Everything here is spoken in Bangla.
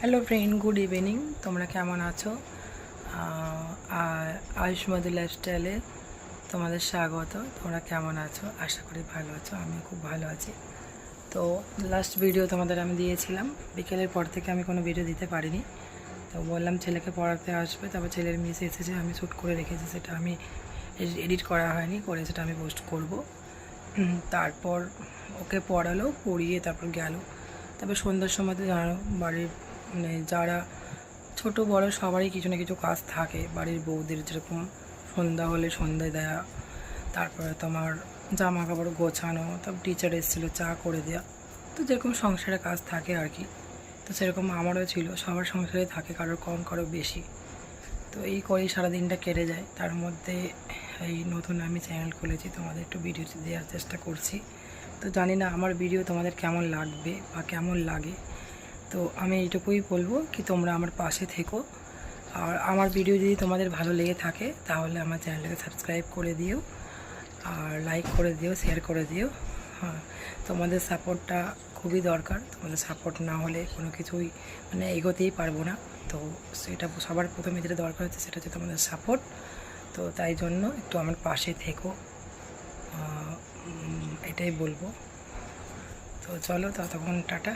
Hello friend, good evening. তোমরা কেমন আছো? আয়ুষ মধু লাইফস্টাইলে তোমাদের স্বাগত। তোমরা কেমন আছো? আশা করি ভালো আছো। আমি খুব ভালো আছি। তো লাস্ট ভিডিও তোমাদের আমি দিয়েছিলাম, বিকেলের পর থেকে আমি কোনো ভিডিও দিতে পারিনি। তো বললাম ছেলেকে পড়াতে আসবে, তারপর ছেলের মিস এসেছে, আমি শ্যুট করে রেখেছি, সেটা আমি এডিট করা হয়নি, করে সেটা আমি পোস্ট করব। তারপর ওকে পড়ালো, পড়িয়ে তারপর গেল। তারপর সন্ধ্যার সময় তো জানো, বাড়ির মানে যারা ছোট বড় সবারই কিছু না কিছু কাজ থাকে। বাড়ির বউদের যেরকম সন্ধ্যা হলে সন্ধ্যা দেয়া, তারপরে তোমার জামা কাপড় গোছানো, তারপর টিচার এসেছিলো চা করে দেওয়া, তো যেরকম সংসারে কাজ থাকে আর কি। তো সেরকম আমারও ছিল, সবার সংসারে থাকে, কারোর কম কারোর বেশি। তো এই করেই সারাদিনটা কেটে যায়। তার মধ্যে এই নতুন আমি চ্যানেল খুলেছি, তোমাদের একটু ভিডিও দেওয়ার চেষ্টা করছি। তো জানি না আমার ভিডিও তোমাদের কেমন লাগবে বা কেমন লাগে। তো আমি এইটুকুই বলবো কি, তোমরা আমার পাশে থেকো। আর আমার ভিডিও যদি তোমাদের ভালো লেগে থাকে তাহলে আমার চ্যানেলটাকে সাবস্ক্রাইব করে দিও, আর লাইক করে দিও, শেয়ার করে দিও। হ্যাঁ, তোমাদের সাপোর্টটা খুবই দরকার। তোমাদের সাপোর্ট না হলে কোনো কিছুই মানে এগোতেই পারবো না। তো সেটা সবার প্রথমে যেটা দরকার হচ্ছে সেটা হচ্ছে তোমাদের সাপোর্ট। তো তাই জন্য একটু আমার পাশে থেকো, এটাই বলবো। তো চলো, ততক্ষণ টাটা।